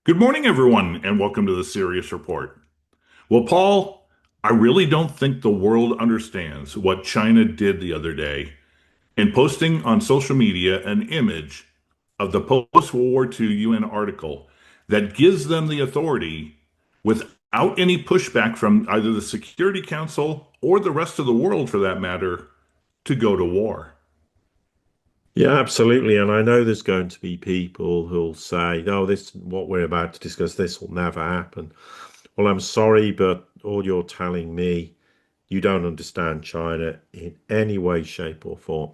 Good morning, everyone, and welcome to the Sirius Report. Well, Paul, I really don't think the world understands what China did the other day in posting on social media an image of the post-World War II UN article that gives them the authority, without any pushback from either the Security Council or the rest of the world for that matter, to go to war. Yeah, absolutely. And I know there's going to be people who'll say, no, this, what we're about to discuss, this will never happen. Well, I'm sorry, but all you're telling me, you don't understand China in any way, shape, or form.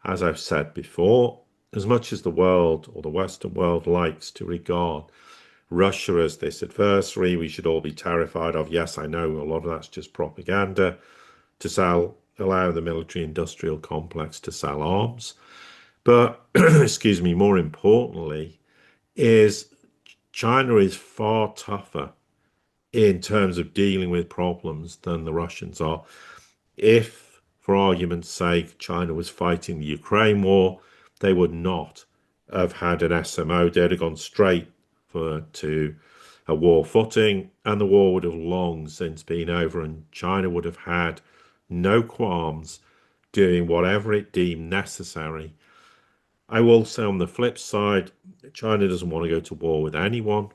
As I've said before, as much as the world or the Western world likes to regard Russia as this adversary we should all be terrified of, yes, I know a lot of that's just propaganda to allow the military industrial complex to sell arms. But, excuse me, more importantly, is China is far tougher in terms of dealing with problems than the Russians are. If, for argument's sake, China was fighting the Ukraine war, they would not have had an SMO. They'd have gone straight to a war footing, and the war would have long since been over, and China would have had no qualms doing whatever it deemed necessary. I will say on the flip side, China doesn't want to go to war with anyone.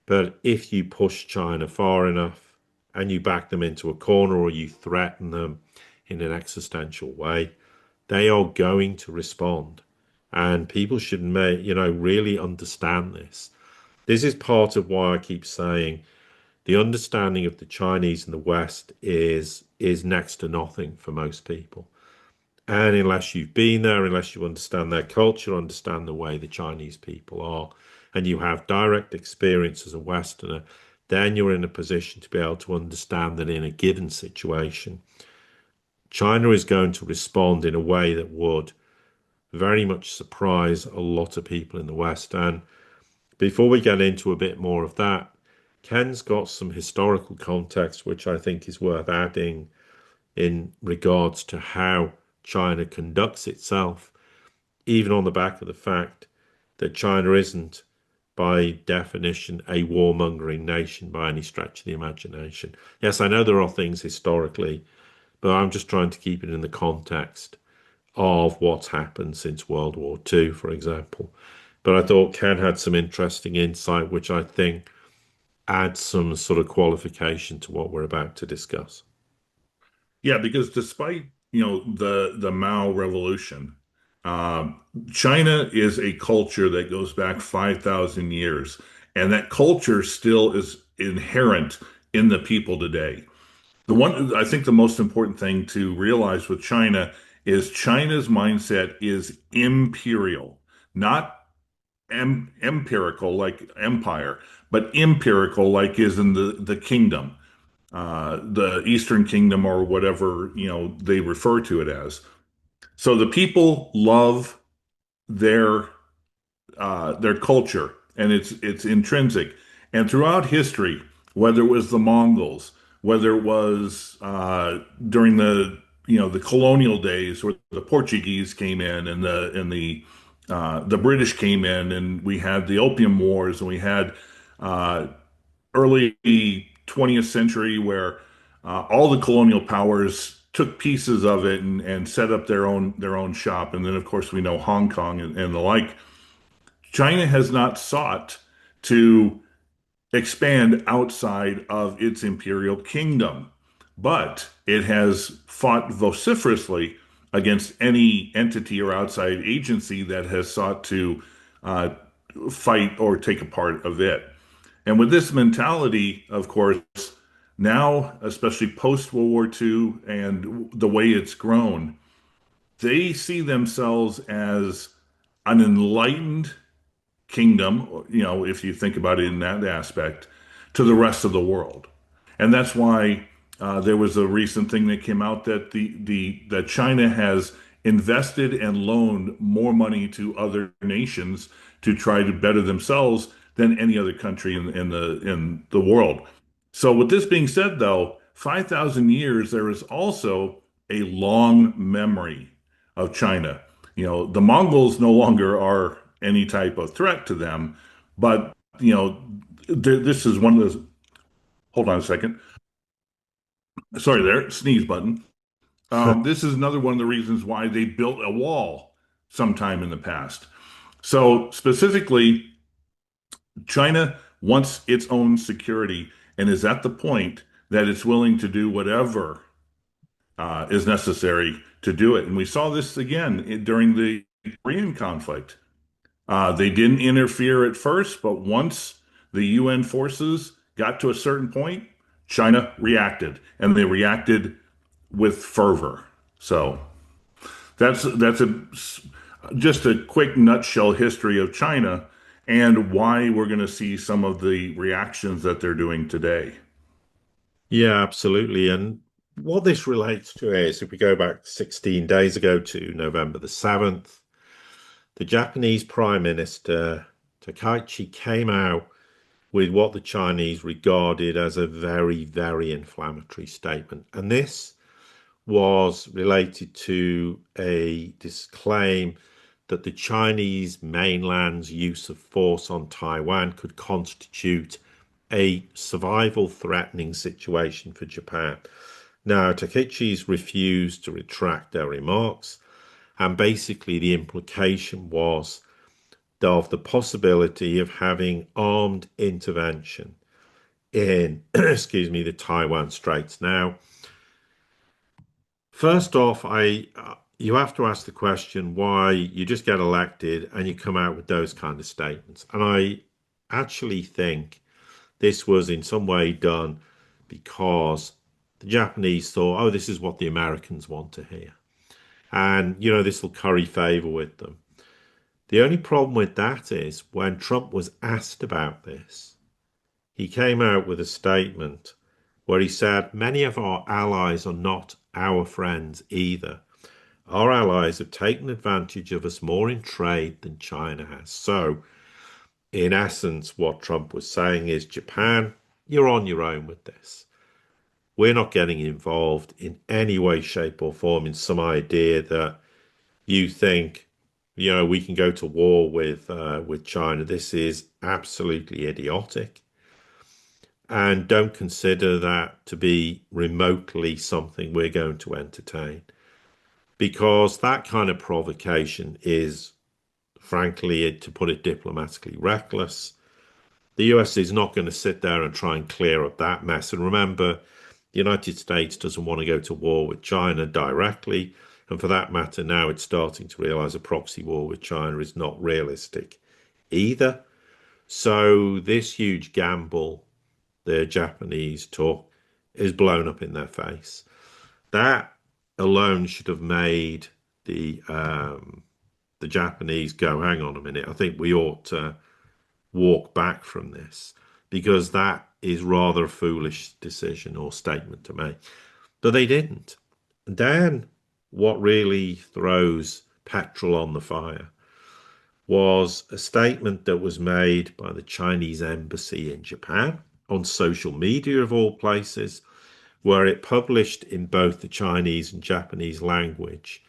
But if you push China far enough and you back them into a corner or you threaten them in an existential way, they are going to respond. And people should really understand this. This is part of why I keep saying the understanding of the Chinese in the West is next to nothing for most people. And unless you've been there, unless you understand their culture, understand the way the Chinese people are, and you have direct experience as a Westerner, then you're in a position to be able to understand that in a given situation, China is going to respond in a way that would very much surprise a lot of people in the West. And before we get into a bit more of that, Ken's got some historical context, which I think is worth adding in regards to how China conducts itself, even on the back of the fact that China isn't, by definition, a warmongering nation by any stretch of the imagination. Yes, I know there are things historically, but I'm just trying to keep it in the context of what's happened since World War II, for example. But I thought Ken had some interesting insight, which I think adds some sort of qualification to what we're about to discuss. Yeah, because despite, the Mao Revolution, China is a culture that goes back 5,000 years, and that culture still is inherent in the people today. I think the most important thing to realize with China is China's mindset is imperial, not empirical like empire, but empirical like is in the kingdom, the Eastern Kingdom or whatever, they refer to it as. So the people love their their culture, and it's intrinsic. And throughout history, whether it was the Mongols, whether it was during the colonial days where the Portuguese came in and the British came in, and we had the Opium Wars, and we had uh, early 20th century where all the colonial powers took pieces of it and set up their own shop, and then of course we know Hong Kong and the like. China has not sought to expand outside of its imperial kingdom, but it has fought vociferously against any entity or outside agency that has sought to uh, fight or take a part of it. And with this mentality, of course, now, especially post World War II and the way it's grown, they see themselves as an enlightened kingdom, if you think about it in that aspect, to the rest of the world. And that's why there was a recent thing that came out that that China has invested and loaned more money to other nations to try to better themselves than any other country in the world. So with this being said, though, 5,000 years, there is also a long memory of China. The Mongols no longer are any type of threat to them, but you know, this is one of the, hold on a second. Sorry there, sneeze button. This is another one of the reasons why they built a wall sometime in the past. So specifically, China wants its own security and is at the point that it's willing to do whatever is necessary to do it. And we saw this again during the Korean conflict. They didn't interfere at first, but once the UN forces got to a certain point, China reacted, and they reacted with fervor. So that's a just a quick nutshell history of China and why we're going to see some of the reactions that they're doing today. Yeah, absolutely. And what this relates to is if we go back 16 days ago to November the 7th, the Japanese Prime Minister Takaichi came out with what the Chinese regarded as a very, very inflammatory statement. And this was related to a disclaim that the Chinese mainland's use of force on Taiwan could constitute a survival threatening situation for Japan. Now, Takechi's refused to retract their remarks, and basically the implication was of the possibility of having armed intervention in, excuse me, the Taiwan Straits. Now, first off, I you have to ask the question why you just get elected and you come out with those kind of statements. And I actually think this was in some way done because the Japanese thought, oh, this is what the Americans want to hear. And, this will curry favor with them. The only problem with that is when Trump was asked about this, he came out with a statement where he said, many of our allies are not our friends either. Our allies have taken advantage of us more in trade than China has. So, in essence, what Trump was saying is, Japan, you're on your own with this. We're not getting involved in any way, shape, or form in some idea that you think, we can go to war with China. This is absolutely idiotic, and don't consider that to be remotely something we're going to entertain, because that kind of provocation is, frankly, to put it diplomatically, reckless. The US is not going to sit there and try and clear up that mess. And remember, the United States doesn't want to go to war with China directly. And for that matter, now it's starting to realize a proxy war with China is not realistic either. So this huge gamble the Japanese took is blown up in their face. That alone should have made the Japanese go, hang on a minute, I think we ought to walk back from this, because that is rather a foolish decision or statement to make. But they didn't. Then what really throws petrol on the fire was a statement that was made by the Chinese embassy in Japan on social media, of all places, where it published in both the Chinese and Japanese language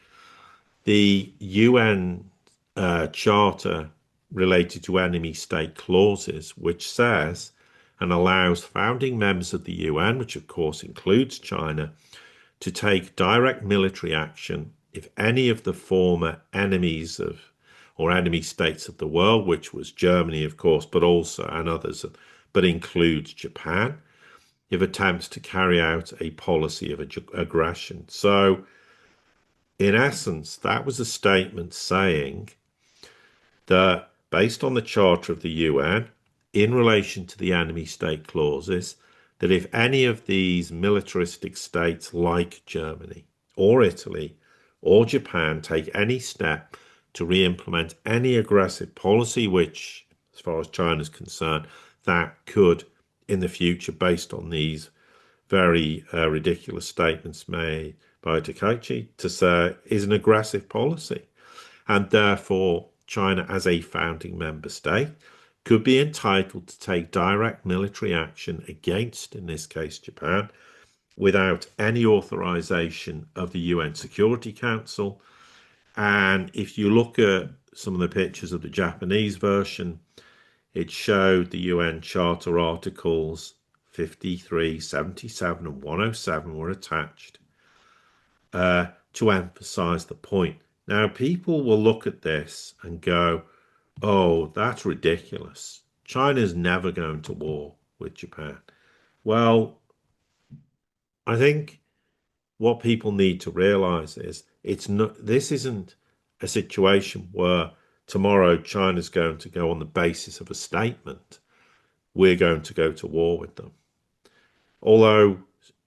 the UN charter related to enemy state clauses, which says and allows founding members of the UN, which of course includes China, to take direct military action if any of the former enemies of or enemy states of the world, which was Germany, of course, but also and others, but includes Japan, if attempts to carry out a policy of aggression. So, in essence, that was a statement saying that based on the Charter of the UN, in relation to the enemy state clauses, that if any of these militaristic states like Germany or Italy or Japan take any step to re-implement any aggressive policy, which, as far as China is concerned, that could in the future, based on these very ridiculous statements made by Takaichi, to say is an aggressive policy. And therefore, China, as a founding member state, could be entitled to take direct military action against, in this case, Japan, without any authorization of the UN Security Council. And if you look at some of the pictures of the Japanese version, It showed the UN Charter Articles 53, 77, and 107 were attached to emphasize the point. Now, people will look at this and go, oh, that's ridiculous. China's never going to war with Japan. Well, I think what people need to realize is this isn't a situation where tomorrow China's going to go on the basis of a statement, we're going to go to war with them. Although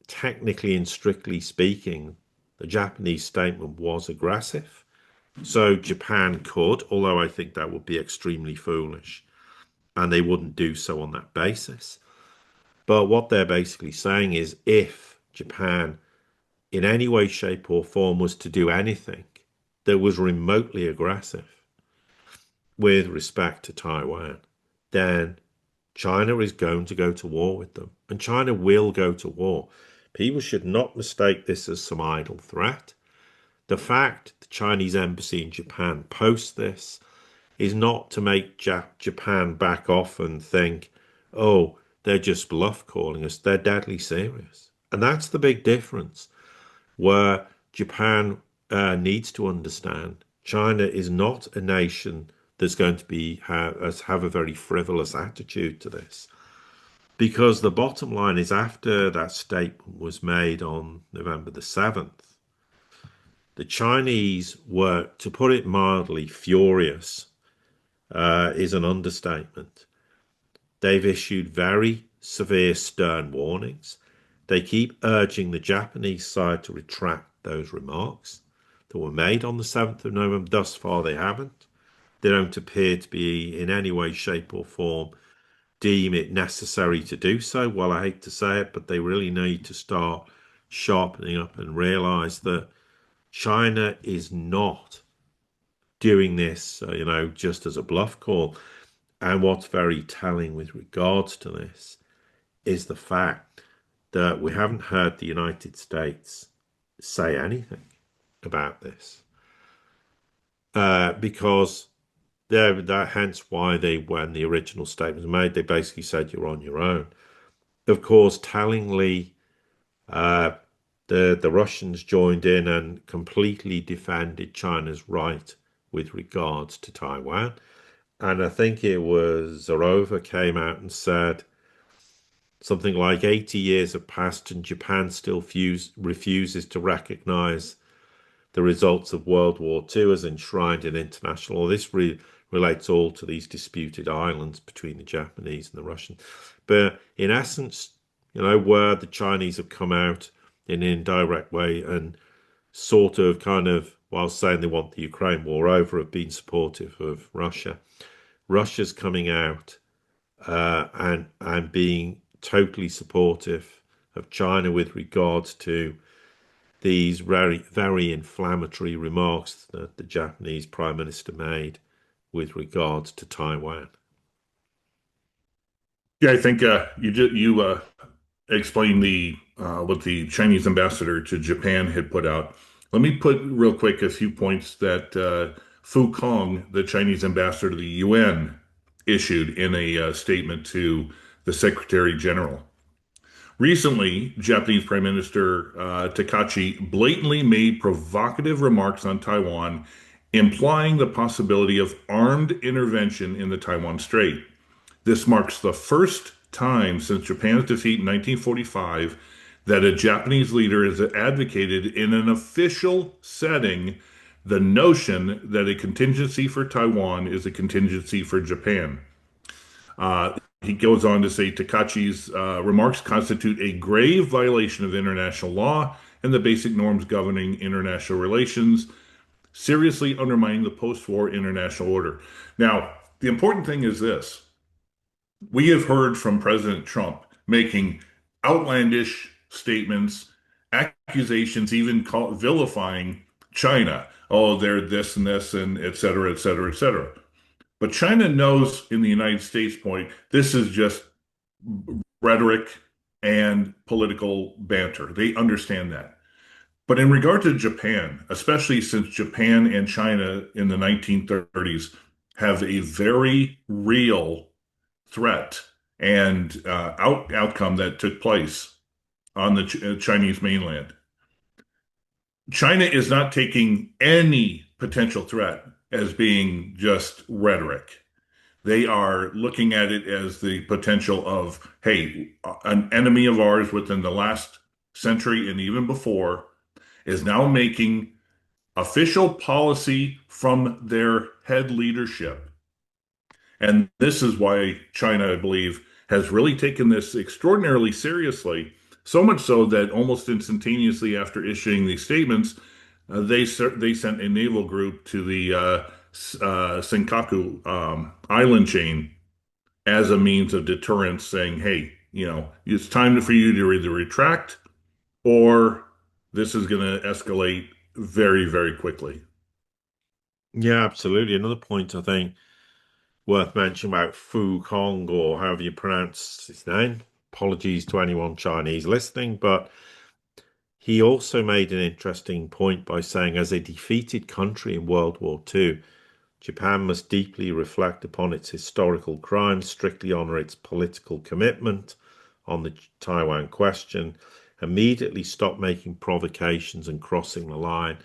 technically and strictly speaking, the Japanese statement was aggressive. So Japan could, although I think that would be extremely foolish, and they wouldn't do so on that basis. But what they're basically saying is if Japan in any way, shape, or form was to do anything that was remotely aggressive with respect to Taiwan, then China is going to go to war with them. And China will go to war. People should not mistake this as some idle threat. The fact the Chinese embassy in Japan posts this is not to make Japan back off and think, oh, they're just bluff calling us. They're deadly serious. And that's the big difference where Japan needs to understand China is not a nation that's going to have a very frivolous attitude to this. Because the bottom line is, after that statement was made on November the 7th, the Chinese were, to put it mildly, furious, is an understatement. They've issued very severe, stern warnings. They keep urging the Japanese side to retract those remarks that were made on the 7th of November. Thus far, they haven't. They don't appear to be in any way, shape, or form deem it necessary to do so. Well, I hate to say it, but they really need to start sharpening up and realize that China is not doing this, just as a bluff call. And what's very telling with regards to this is the fact that we haven't heard the United States say anything about this, because hence why when the original statement was made, they basically said you're on your own. Of course, tellingly, uh, the Russians joined in and completely defended China's right with regards to Taiwan. And I think it was Zarova came out and said something like 80 years have passed and Japan still refuses to recognize the results of World War II as enshrined in international law. This relates all to these disputed islands between the Japanese and the Russians. But in essence, where the Chinese have come out in an indirect way and sort of kind of, while saying they want the Ukraine war over, have been supportive of Russia. Russia's coming out and being totally supportive of China with regards to these very, very inflammatory remarks that the Japanese Prime Minister made with regards to Taiwan. Yeah, I think you explained the what the Chinese ambassador to Japan had put out. Let me put real quick a few points that Fu Kong, the Chinese ambassador to the UN, issued in a statement to the Secretary General. Recently, Japanese Prime Minister Takachi blatantly made provocative remarks on Taiwan, implying the possibility of armed intervention in the Taiwan Strait. This marks the first time since Japan's defeat in 1945 that a Japanese leader has advocated in an official setting the notion that a contingency for Taiwan is a contingency for Japan. He goes on to say Takachi's remarks constitute a grave violation of international law and the basic norms governing international relations, seriously undermining the post-war international order. Now, the important thing is this. We have heard from President Trump making outlandish statements, accusations, even vilifying China. Oh, they're this and this, and et cetera, et cetera, et cetera. But China knows in the United States point, this is just rhetoric and political banter. They understand that. But in regard to Japan, especially since Japan and China in the 1930s have a very real threat and outcome that took place on the Chinese mainland. China is not taking any potential threat as being just rhetoric. They are looking at it as the potential of, hey, an enemy of ours within the last century and even before is now making official policy from their head leadership. And this is why China, I believe, has really taken this extraordinarily seriously, so much so that almost instantaneously after issuing these statements, they sent a naval group to the Senkaku island chain as a means of deterrence, saying, "Hey, it's time for you to either retract or this is going to escalate very, very quickly." Yeah, absolutely. Another point I think worth mentioning about Fu Kong, or however you pronounce his name. Apologies to anyone Chinese listening, but he also made an interesting point by saying, as a defeated country in World War II, Japan must deeply reflect upon its historical crimes, strictly honor its political commitment on the Taiwan question, immediately stop making provocations and crossing the line,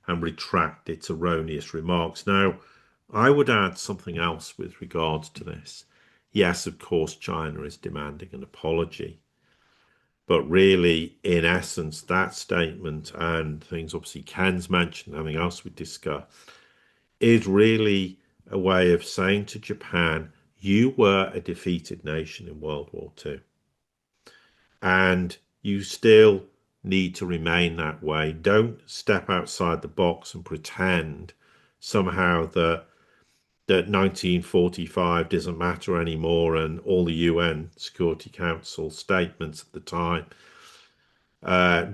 and retract its erroneous remarks. Now, I would add something else with regards to this. Yes, of course, China is demanding an apology. But really, in essence, that statement and things obviously Ken's mentioned, anything else we discussed, is really a way of saying to Japan, you were a defeated nation in World War II, and you still need to remain that way. Don't step outside the box and pretend somehow that 1945 doesn't matter anymore and all the UN Security Council statements at the time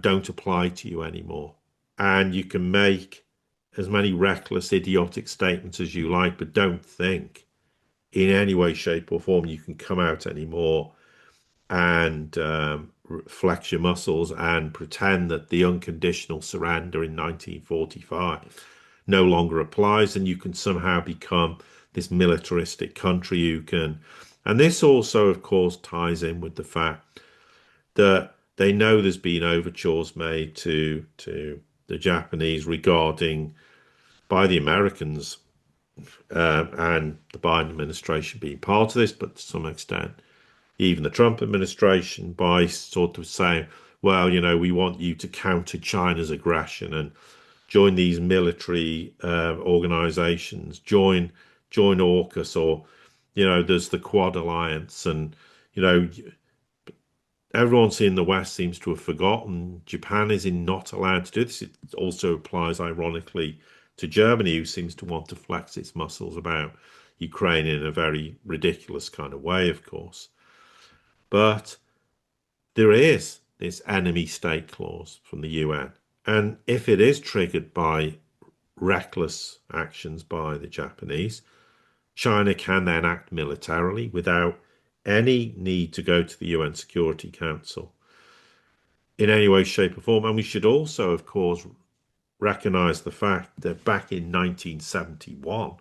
don't apply to you anymore. And you can make as many reckless, idiotic statements as you like, but don't think in any way, shape, or form you can come out anymore and flex your muscles and pretend that the unconditional surrender in 1945 no longer applies, and you can somehow become this militaristic country. You can, and this also, of course, ties in with the fact that they know there's been overtures made to the Japanese regarding by the Americans and the Biden administration being part of this, but to some extent, even the Trump administration by sort of saying, well, we want you to counter China's aggression and join these military organizations, join AUKUS, or there's the Quad Alliance, and you know everyone in the West seems to have forgotten Japan is not allowed to do this. It also applies, ironically, to Germany, who seems to want to flex its muscles about Ukraine in a very ridiculous kind of way, of course. But there is this enemy state clause from the UN. And if it is triggered by reckless actions by the Japanese, China can then act militarily without any need to go to the UN Security Council in any way, shape, or form. And we should also, of course, recognize the fact that back in 1971,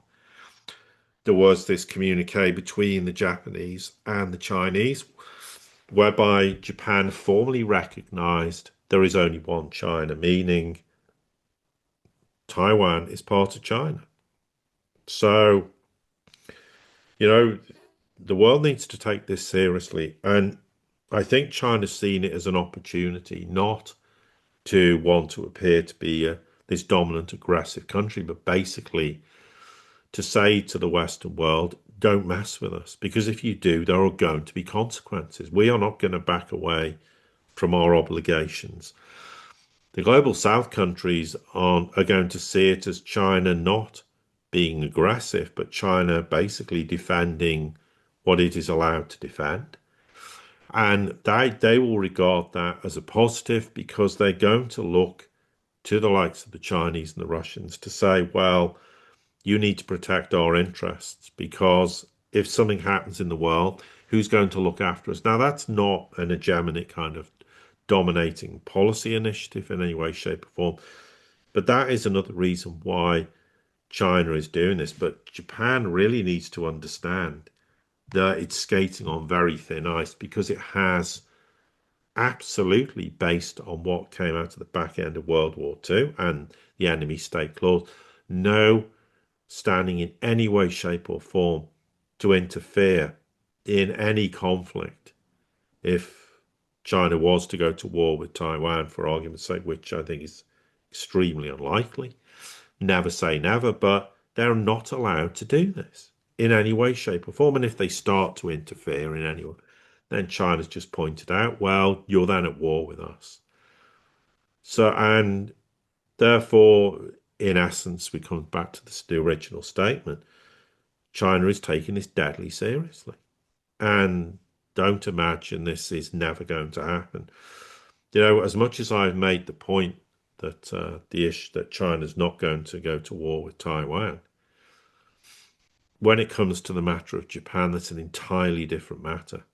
there was this communique between the Japanese and the Chinese, whereby Japan formally recognized there is only one China, meaning Taiwan is part of China. So, you know, the world needs to take this seriously. And I think China's seen it as an opportunity, not to want to appear to be this dominant, aggressive country, but basically to say to the Western world, don't mess with us, because if you do, there are going to be consequences. We are not going to back away from our obligations. The global South countries are going to see it as China not being aggressive, but China basically defending what it is allowed to defend. And they will regard that as a positive because they're going to look to the likes of the Chinese and the Russians to say, well, you need to protect our interests because if something happens in the world, who's going to look after us? Now, that's not an hegemonic kind of dominating policy initiative in any way, shape, or form, but that is another reason why China is doing this. But Japan really needs to understand that it's skating on very thin ice because it has absolutely, based on what came out of the back end of World War II and the enemy state clause, no standing in any way, shape, or form to interfere in any conflict if China was to go to war with Taiwan, for argument's sake, which I think is extremely unlikely. Never say never, but they're not allowed to do this in any way, shape, or form. And if they start to interfere in any way, then China's just pointed out, well, you're then at war with us. So, and therefore, in essence, we come back to the original statement. China is taking this deadly seriously. And don't imagine this is never going to happen. You know, as much as I've made the point that the issue that China's not going to go to war with Taiwan, when it comes to the matter of Japan, that's an entirely different matter.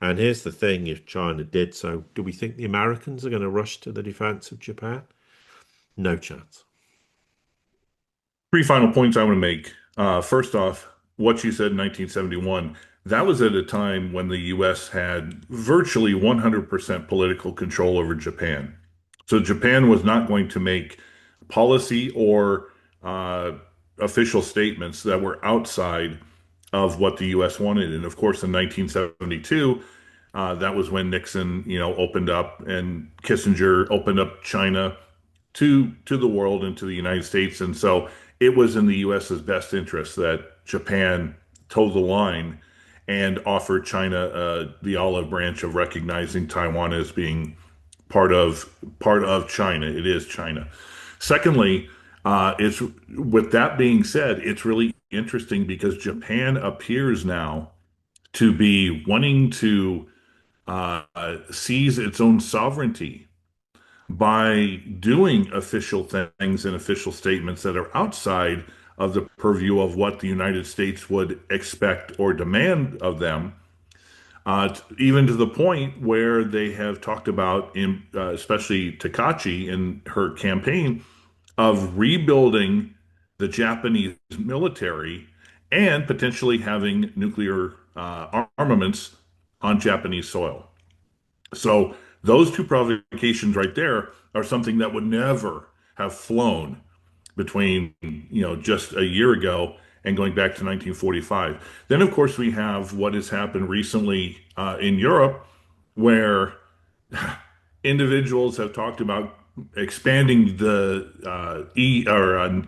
And here's the thing, if China did so, do we think the Americans are going to rush to the defense of Japan? No chance. Three final points I want to make. First off, what you said in 1971, that was at a time when the US had virtually 100% political control over Japan. So Japan was not going to make policy or uh, official statements that were outside of what the US wanted. And of course, in 1972, that was when Nixon, opened up and Kissinger opened up China to the world and to the United States. And so it was in the US's best interest that Japan toe the line and offer China the olive branch of recognizing Taiwan as being part of China. It is China. Secondly, it's with that being said, it's really interesting because Japan appears now to be wanting to seize its own sovereignty by doing official things and official statements that are outside of the purview of what the United States would expect or demand of them, even to the point where they have talked about, especially Takachi in her campaign, of rebuilding the Japanese military and potentially having nuclear armaments on Japanese soil. So those two provocations right there are something that would never have flown between, just a year ago and going back to 1945. Then, of course, we have what has happened recently in Europe, where individuals have talked about expanding the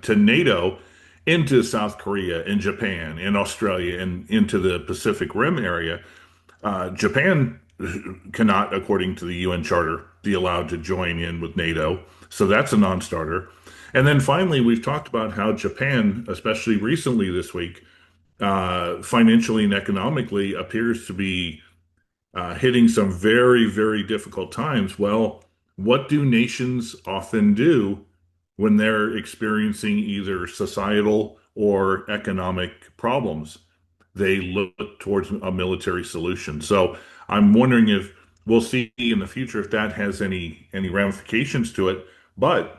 to NATO into South Korea and Japan and Australia and into the Pacific Rim area. Japan cannot, according to the UN Charter, be allowed to join in with NATO. So that's a non-starter. And then finally, we've talked about how Japan, especially recently this week, financially and economically appears to be hitting some very, very difficult times. Well, what do nations often do when they're experiencing either societal or economic problems? They look towards a military solution. So I'm wondering if we'll see in the future if that has any ramifications to it. But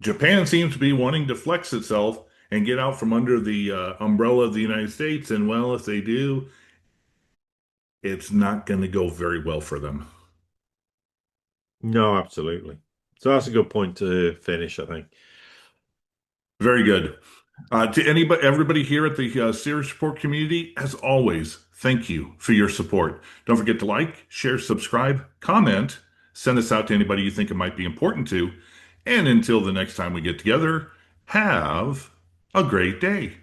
Japan seems to be wanting to flex itself and get out from under the umbrella of the United States. And well, if they do, it's not going to go very well for them. No, absolutely. So that's a good point to finish, I think. Very good. To anybody, everybody here at the Sirius Support community, as always, thank you for your support. Don't forget to like, share, subscribe, comment, send this out to anybody you think it might be important to. And until the next time we get together, have a great day.